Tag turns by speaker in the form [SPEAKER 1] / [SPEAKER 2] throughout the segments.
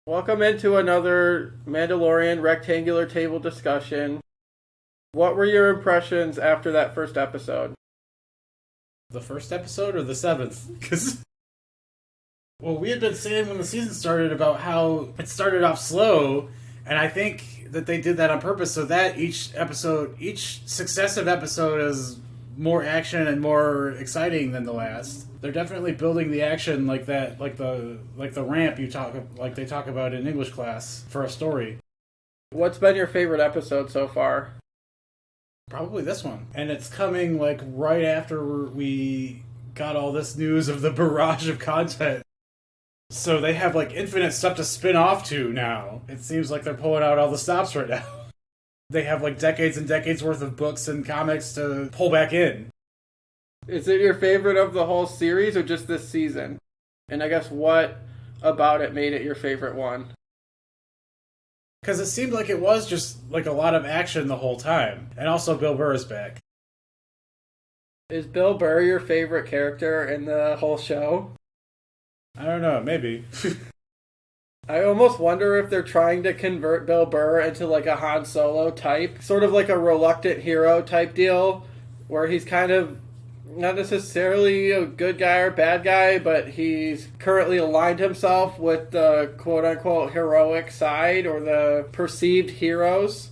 [SPEAKER 1] Welcome into another Mandalorian rectangular table discussion. What were your impressions after that first episode?
[SPEAKER 2] The first episode or the seventh? Because, well, we had been saying when the season started about how it started off slow, and I think that they did that on purpose so that each successive episode is more action and more exciting than the last. They're definitely building the action like that, like the ramp like they talk about in English class for a story.
[SPEAKER 1] What's been your favorite episode so far?
[SPEAKER 2] Probably this one. And it's coming like right after we got all this news of the barrage of content. So they have like infinite stuff to spin off to now. It seems like they're pulling out all the stops right now. They have like decades and decades worth of books and comics to pull back in.
[SPEAKER 1] Is it your favorite of the whole series or just this season? And I guess what about it made it your favorite one?
[SPEAKER 2] Because it seemed like it was just like a lot of action the whole time. And also Bill Burr is back.
[SPEAKER 1] Is Bill Burr your favorite character in the whole show?
[SPEAKER 2] I don't know, maybe.
[SPEAKER 1] I almost wonder if they're trying to convert Bill Burr into like a Han Solo type, sort of like a reluctant hero type deal, where he's kind of not necessarily a good guy or bad guy, but he's currently aligned himself with the quote-unquote heroic side or the perceived heroes.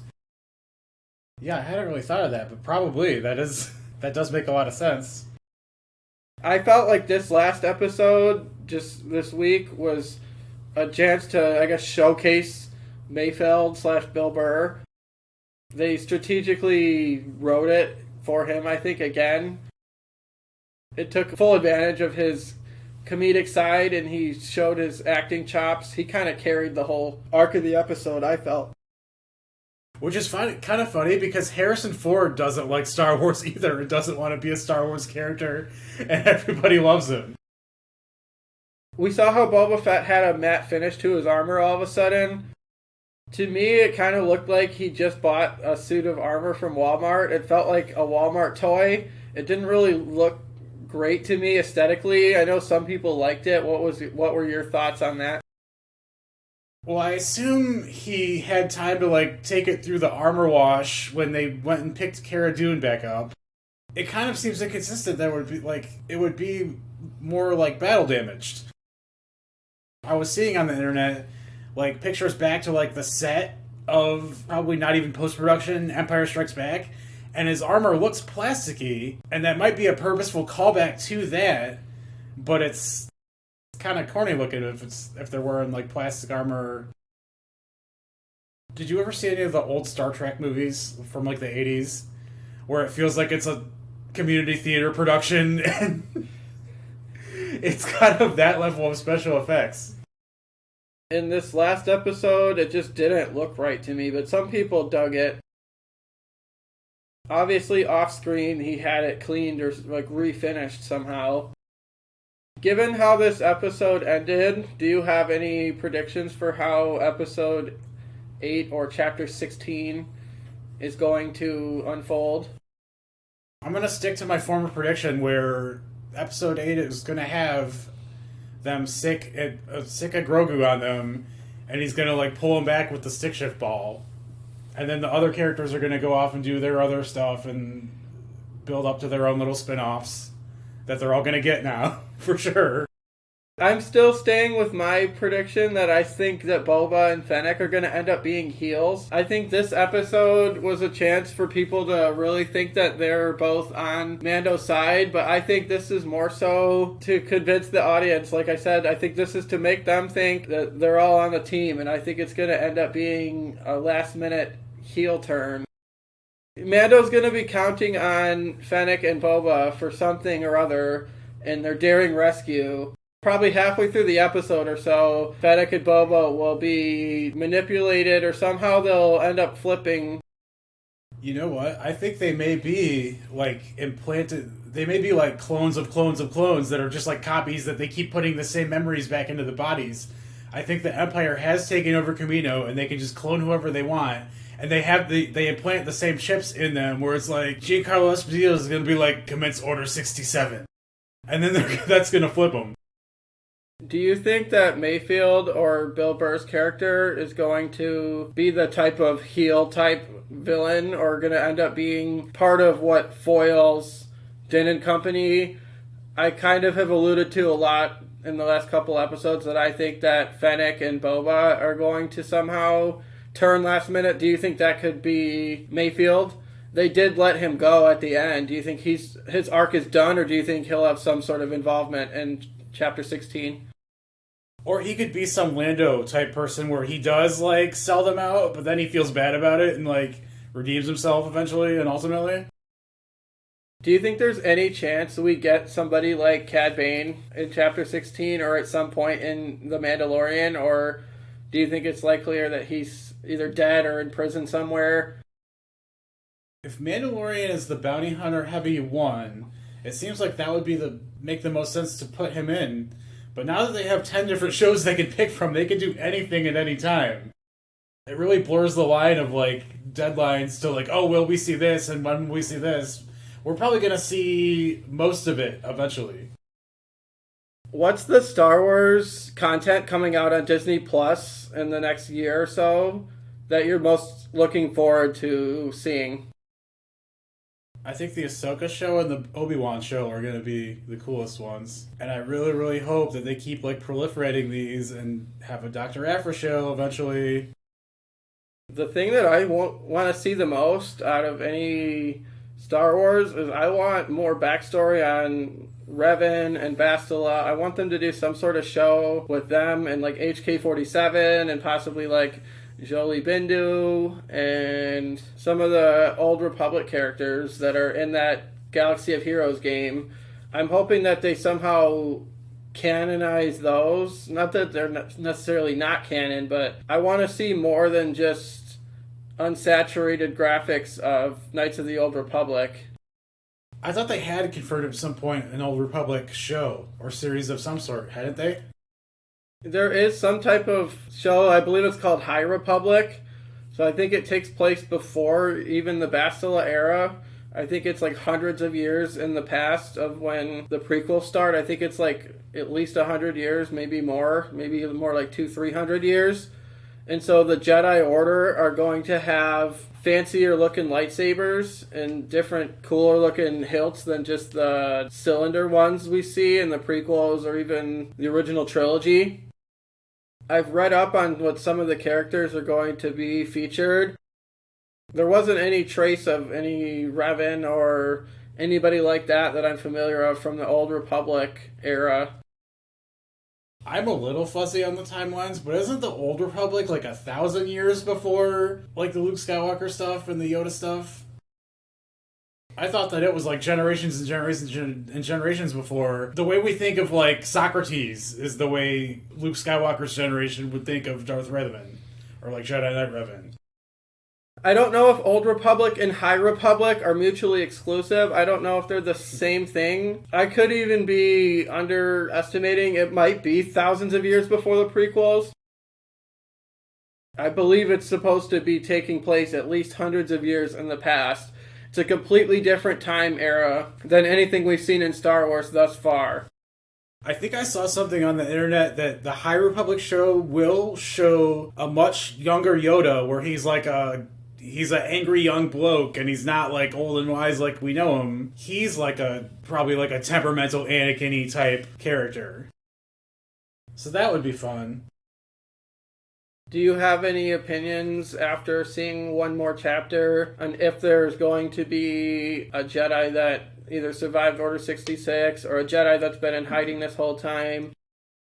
[SPEAKER 2] Yeah, I hadn't really thought of that, but probably that does make a lot of sense.
[SPEAKER 1] I felt like this last episode, just this week, was a chance to, I guess, showcase Mayfeld / Bill Burr. They strategically wrote it for him, I think, again. It took full advantage of his comedic side, and he showed his acting chops. He kind of carried the whole arc of the episode, I felt.
[SPEAKER 2] Which is kind of funny because Harrison Ford doesn't like Star Wars either and doesn't want to be a Star Wars character, and everybody loves him.
[SPEAKER 1] We saw how Boba Fett had a matte finish to his armor all of a sudden. To me, it kind of looked like he just bought a suit of armor from Walmart. It felt like a Walmart toy. It didn't really look great to me aesthetically. I know some people liked it. What were your thoughts on that?
[SPEAKER 2] Well, I assume he had time to like take it through the armor wash when they went and picked Cara Dune back up. It kind of seems inconsistent that it would be more like battle damaged. I was seeing on the internet like pictures back to like the set of probably not even post-production Empire Strikes Back, and his armor looks plasticky, and that might be a purposeful callback to that, but it's kind of corny looking if they're wearing like plastic armor. Did you ever see any of the old Star Trek movies from like the 80s where it feels like it's a community theater production and it's kind of that level of special effects?
[SPEAKER 1] In this last episode, it just didn't look right to me, but some people dug it. Obviously, off screen, he had it cleaned or like refinished somehow. Given how this episode ended, do you have any predictions for how episode 8 or chapter 16 is going to unfold?
[SPEAKER 2] I'm going to stick to my former prediction where episode 8 is going to have them sick of Grogu on them, and he's going to like pull him back with the stick shift ball. And then the other characters are going to go off and do their other stuff and build up to their own little spin-offs that they're all going to get now, for sure.
[SPEAKER 1] I'm still staying with my prediction that I think that Boba and Fennec are going to end up being heels. I think this episode was a chance for people to really think that they're both on Mando's side, but I think this is more so to convince the audience. Like I said, I think this is to make them think that they're all on the team, and I think it's going to end up being a last-minute heel turn. Mando's going to be counting on Fennec and Boba for something or other in their daring rescue. Probably halfway through the episode or so, Fennec and Boba will be manipulated or somehow they'll end up flipping.
[SPEAKER 2] You know what? I think they may be like implanted. They may be like clones of clones of clones that are just like copies that they keep putting the same memories back into the bodies. I think the Empire has taken over Camino and they can just clone whoever they want. And they implant the same chips in them where it's like Giancarlo Esposito is going to be like, commence Order 67. And then that's going to flip them.
[SPEAKER 1] Do you think that Mayfield or Bill Burr's character is going to be the type of heel type villain, or going to end up being part of what foils Din and Company? I kind of have alluded to a lot in the last couple episodes that I think that Fennec and Boba are going to somehow turn last minute. Do you think that could be Mayfield? They did let him go at the end. Do you think his arc is done, or do you think he'll have some sort of involvement in chapter 16?
[SPEAKER 2] Or he could be some Lando type person where he does, like, sell them out, but then he feels bad about it and, like, redeems himself eventually and ultimately.
[SPEAKER 1] Do you think there's any chance we get somebody like Cad Bane in chapter 16 or at some point in The Mandalorian, or do you think it's likelier that he's either dead or in prison somewhere?
[SPEAKER 2] If Mandalorian is the bounty hunter heavy one, it seems like that would be make the most sense to put him in. But now that they have 10 different shows they can pick from, they can do anything at any time. It really blurs the line of, like, deadlines to, like, oh, will we see this and when will we see this? We're probably going to see most of it eventually.
[SPEAKER 1] What's the Star Wars content coming out on Disney Plus in the next year or so that you're most looking forward to seeing?
[SPEAKER 2] I think the Ahsoka show and the Obi-Wan show are going to be the coolest ones. And I really, really hope that they keep, like, proliferating these and have a Dr. Aphra show eventually.
[SPEAKER 1] The thing that I want to see the most out of any Star Wars is I want more backstory on Revan and Bastila. I want them to do some sort of show with them and, like, HK-47 and possibly, like, Jolie Bindu and some of the old Republic characters that are in that Galaxy of Heroes game. I'm hoping that they somehow canonize those. Not that they're necessarily not canon, but I want to see more than just unsaturated graphics of Knights of the Old Republic.
[SPEAKER 2] I thought they had confirmed at some point an Old Republic show or series of some sort, hadn't they?
[SPEAKER 1] There is some type of show, I believe it's called High Republic. So I think it takes place before even the Bastila era. I think it's like hundreds of years in the past of when the prequels start. I think it's like at least 100 years, maybe more, maybe even more like 200-300 years. And so the Jedi Order are going to have fancier looking lightsabers and different cooler looking hilts than just the cylinder ones we see in the prequels or even the original trilogy. I've read up on what some of the characters are going to be featured. There wasn't any trace of any Revan or anybody like that I'm familiar of from the Old Republic era.
[SPEAKER 2] I'm a little fuzzy on the timelines, but isn't the Old Republic like 1,000 years before, like, the Luke Skywalker stuff and the Yoda stuff? I thought that it was like generations and generations and generations before. The way we think of, like, Socrates is the way Luke Skywalker's generation would think of Darth Revan, or like Jedi Knight Revan.
[SPEAKER 1] I don't know if Old Republic and High Republic are mutually exclusive. I don't know if they're the same thing. I could even be underestimating. It might be thousands of years before the prequels. I believe it's supposed to be taking place at least hundreds of years in the past. It's a completely different time era than anything we've seen in Star Wars thus far.
[SPEAKER 2] I think I saw something on the internet that the High Republic show will show a much younger Yoda where he's an angry young bloke and he's not like old and wise like we know him. He's like probably like a temperamental Anakin-y type character. So that would be fun.
[SPEAKER 1] Do you have any opinions after seeing one more chapter on if there's going to be a Jedi that either survived Order 66 or a Jedi that's been in hiding this whole time?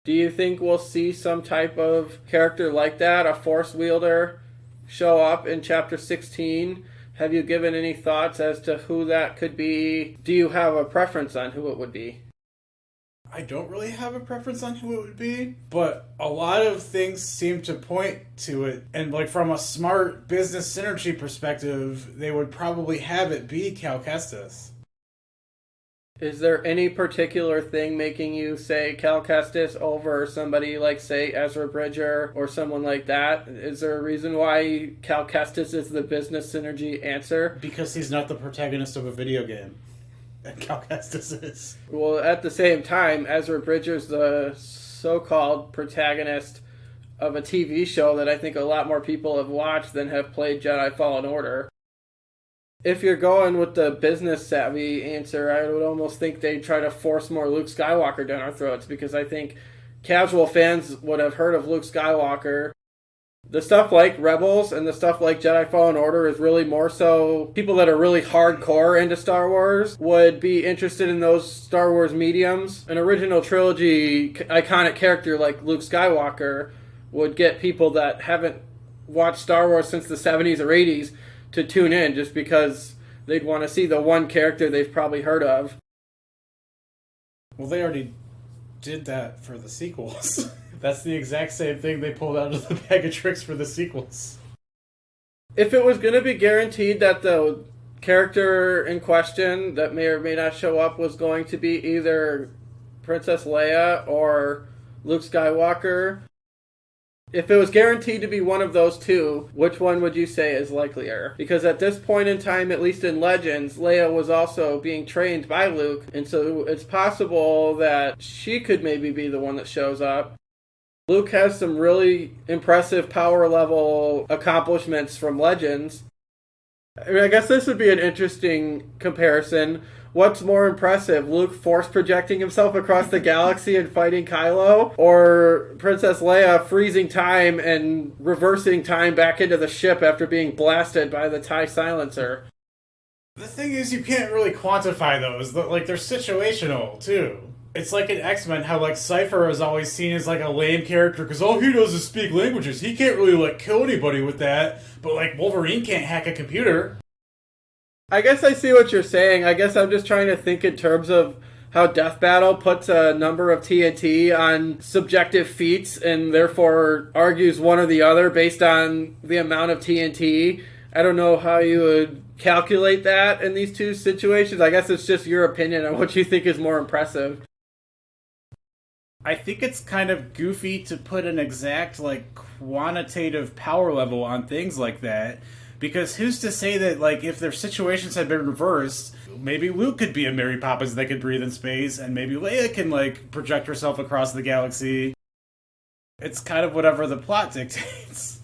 [SPEAKER 1] Do you think we'll see some type of character like that, a Force wielder, show up in chapter 16? Have you given any thoughts as to who that could be? Do you have a preference on who it would be?
[SPEAKER 2] I don't really have a preference on who it would be, but a lot of things seem to point to it. And like from a smart business synergy perspective, they would probably have it be Cal Kestis.
[SPEAKER 1] Is there any particular thing making you say Cal Kestis over somebody like, say, Ezra Bridger or someone like that? Is there a reason why Cal Kestis is the business synergy answer?
[SPEAKER 2] Because he's not the protagonist of a video game. And Cal Kestis is.
[SPEAKER 1] Well, at the same time, Ezra Bridger's the so-called protagonist of a TV show that I think a lot more people have watched than have played Jedi Fallen Order. If you're going with the business-savvy answer, I would almost think they'd try to force more Luke Skywalker down our throats, because I think casual fans would have heard of Luke Skywalker. The stuff like Rebels and the stuff like Jedi Fallen Order is really more so people that are really hardcore into Star Wars would be interested in those Star Wars mediums. An original trilogy iconic character like Luke Skywalker would get people that haven't watched Star Wars since the 70s or 80s to tune in just because they'd want to see the one character they've probably heard of.
[SPEAKER 2] Well, they already did that for the sequels. That's the exact same thing they pulled out of the bag of tricks for the sequels.
[SPEAKER 1] If it was going to be guaranteed that the character in question that may or may not show up was going to be either Princess Leia or Luke Skywalker, if it was guaranteed to be one of those two, which one would you say is likelier? Because at this point in time, at least in Legends, Leia was also being trained by Luke, and so it's possible that she could maybe be the one that shows up. Luke has some really impressive power level accomplishments from Legends. I guess this would be an interesting comparison. What's more impressive, Luke force projecting himself across the galaxy and fighting Kylo, or Princess Leia freezing time and reversing time back into the ship after being blasted by the TIE silencer?
[SPEAKER 2] The thing is, you can't really quantify those. Like, they're situational, too. It's like in X-Men, how, like, Cypher is always seen as, like, a lame character, because all he does is speak languages. He can't really, like, kill anybody with that. But, like, Wolverine can't hack a computer.
[SPEAKER 1] I guess I see what you're saying. I guess I'm just trying to think in terms of how Death Battle puts a number of TNT on subjective feats and therefore argues one or the other based on the amount of TNT. I don't know how you would calculate that in these two situations. I guess it's just your opinion on what you think is more impressive.
[SPEAKER 2] I think it's kind of goofy to put an exact, like, quantitative power level on things like that. Because who's to say that, like, if their situations had been reversed, maybe Luke could be a Mary Poppins that could breathe in space, and maybe Leia can, like, project herself across the galaxy. It's kind of whatever the plot dictates.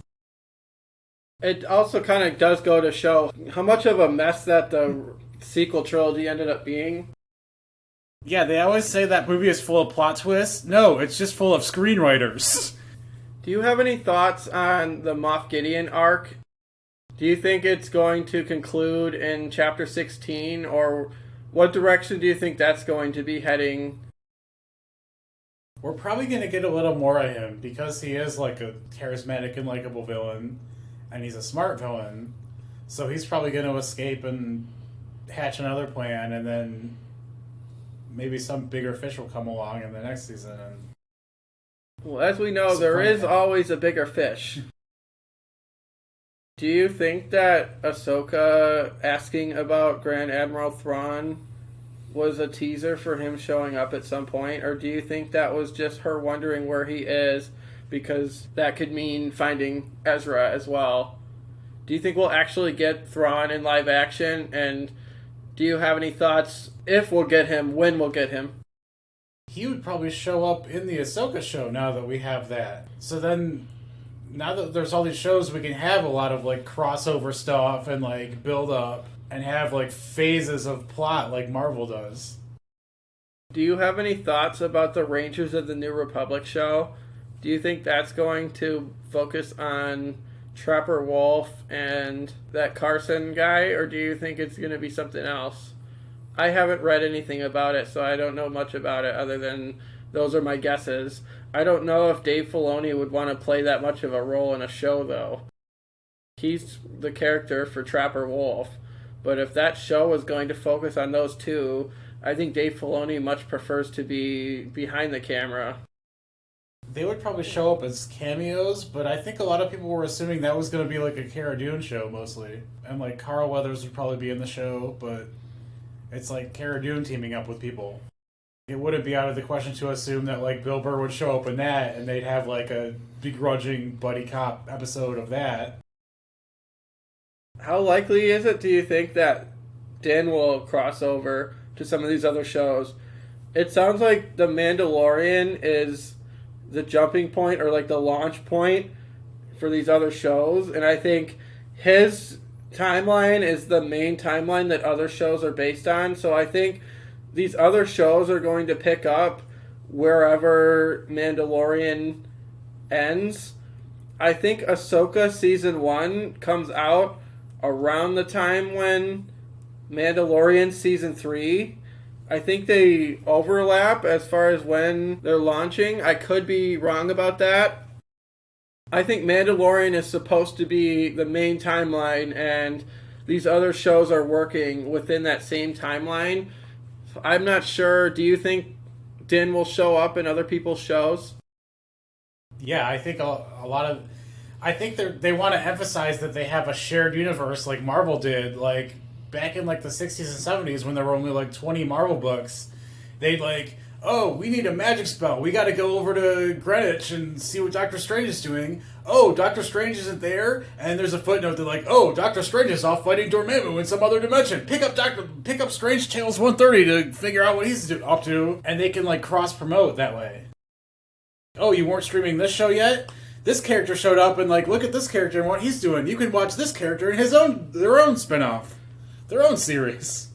[SPEAKER 1] It also kind of does go to show how much of a mess that the sequel trilogy ended up being.
[SPEAKER 2] Yeah, they always say that movie is full of plot twists. No, it's just full of screenwriters.
[SPEAKER 1] Do you have any thoughts on the Moff Gideon arc? Do you think it's going to conclude in Chapter 16, or what direction do you think that's going to be heading?
[SPEAKER 2] We're probably going to get a little more of him, because he is, like, a charismatic and likable villain, and he's a smart villain, so he's probably going to escape and hatch another plan, and then maybe some bigger fish will come along in the next season. And
[SPEAKER 1] well, as we know, there is always a bigger fish. Do you think that Ahsoka asking about Grand Admiral Thrawn was a teaser for him showing up at some point? Or do you think that was just her wondering where he is, because that could mean finding Ezra as well? Do you think we'll actually get Thrawn in live action? And do you have any thoughts if we'll get him, when we'll get him?
[SPEAKER 2] He would probably show up in the Ahsoka show now that we have that. So then, now that there's all these shows, we can have a lot of, like, crossover stuff and, like, build up and have, like, phases of plot like Marvel does.
[SPEAKER 1] Do you have any thoughts about the Rangers of the New Republic show? Do you think that's going to focus on Trapper Wolf and that Carson guy, or do you think it's going to be something else? I haven't read anything about it, so I don't know much about it other than those are my guesses. I don't know if Dave Filoni would want to play that much of a role in a show, though. He's the character for Trapper Wolf, but if that show was going to focus on those two, I think Dave Filoni much prefers to be behind the camera.
[SPEAKER 2] They would probably show up as cameos, but I think a lot of people were assuming that was going to be like a Cara Dune show mostly. And like Carl Weathers would probably be in the show, but it's like Cara Dune teaming up with people. It wouldn't be out of the question to assume that like Bill Burr would show up in that and they'd have like a begrudging buddy cop episode of that.
[SPEAKER 1] How likely is it, do you think, that Din will cross over to some of these other shows? It sounds like The Mandalorian is the jumping point or like the launch point for these other shows. And I think his timeline is the main timeline that other shows are based on. So I think these other shows are going to pick up wherever Mandalorian ends. I think Ahsoka season 1 comes out around the time when Mandalorian season 3. I think they overlap as far as when they're launching. I could be wrong about that. I think Mandalorian is supposed to be the main timeline, and these other shows are working within that same timeline. So I'm not sure. Do you think Din will show up in other people's shows?
[SPEAKER 2] Yeah, I think a lot of... I think they want to emphasize that they have a shared universe like Marvel did. Like, back in like the 60s and 70s when there were only like 20 Marvel books, they'd like, oh, we need a magic spell. We got to go over to Greenwich and see what Doctor Strange is doing. Oh, Doctor Strange isn't there. And there's a footnote that like, oh, Doctor Strange is off fighting Dormammu in some other dimension. Pick up Strange Tales 130 to figure out what he's up to. And they can like cross promote that way. Oh, you weren't streaming this show yet? This character showed up and like, look at this character and what he's doing. You can watch this character in their own spinoff, their own series.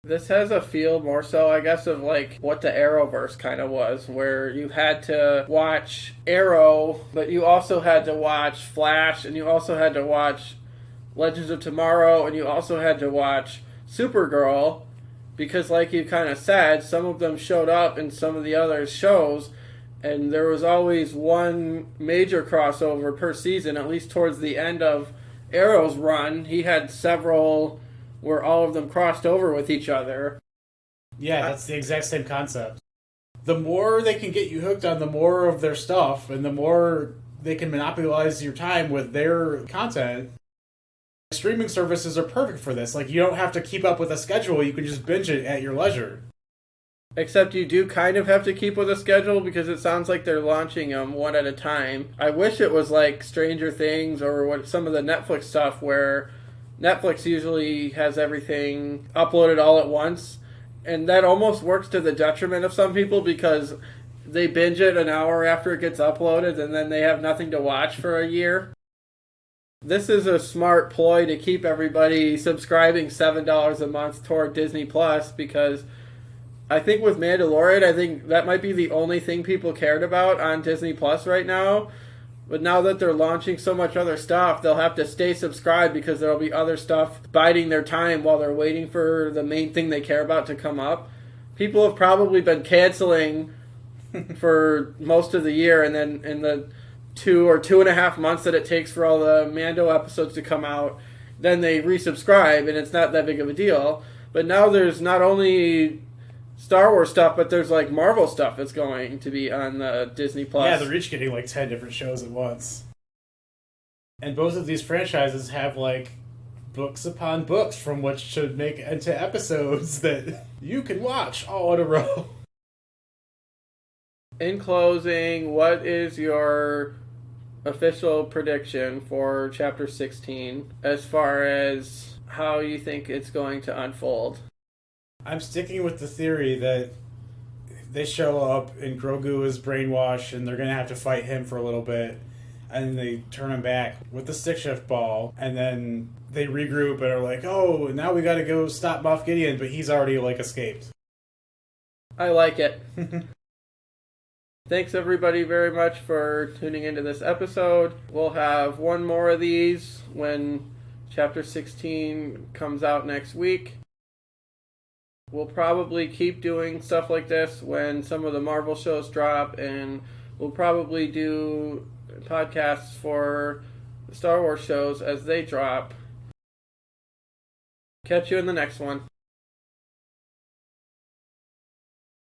[SPEAKER 1] This has a feel more so, I guess, of like what the Arrowverse kind of was, where you had to watch Arrow, but you also had to watch Flash, and you also had to watch Legends of Tomorrow, and you also had to watch Supergirl, because like you kind of said, some of them showed up in some of the other shows, and there was always one major crossover per season, at least towards the end of Arrow's run. He had several where all of them crossed over with each other.
[SPEAKER 2] Yeah, that's the exact same concept. The more they can get you hooked on the more of their stuff, and the more they can monopolize your time with their content, streaming services are perfect for this. Like, you don't have to keep up with a schedule, you can just binge it at your leisure.
[SPEAKER 1] Except you do kind of have to keep with a schedule because it sounds like they're launching them one at a time. I wish it was like Stranger Things or what some of the Netflix stuff where Netflix usually has everything uploaded all at once, and that almost works to the detriment of some people because they binge it an hour after it gets uploaded and then they have nothing to watch for a year. This is a smart ploy to keep everybody subscribing $7 a month toward Disney Plus, because I think with Mandalorian, I think that might be the only thing people cared about on Disney Plus right now. But now that they're launching so much other stuff, they'll have to stay subscribed because there'll be other stuff biding their time while they're waiting for the main thing they care about to come up. People have probably been canceling for most of the year, and then in the 2 or 2.5 months that it takes for all the Mando episodes to come out, then they resubscribe, and it's not that big of a deal. But now there's not only Star Wars stuff, but there's like Marvel stuff that's going to be on the Disney Plus.
[SPEAKER 2] Yeah, they're each getting like 10 different shows at once. And both of these franchises have like books upon books from which to make into episodes that you can watch all in a row.
[SPEAKER 1] In closing, what is your official prediction for Chapter 16 as far as how you think it's going to unfold?
[SPEAKER 2] I'm sticking with the theory that they show up and Grogu is brainwashed and they're going to have to fight him for a little bit, and then they turn him back with the stick shift ball, and then they regroup and are like, oh, now we got to go stop Moff Gideon, but he's already like escaped.
[SPEAKER 1] I like it. Thanks everybody very much for tuning into this episode. We'll have one more of these when Chapter 16 comes out next week. We'll probably keep doing stuff like this when some of the Marvel shows drop, and we'll probably do podcasts for the Star Wars shows as they drop. Catch you in the next one.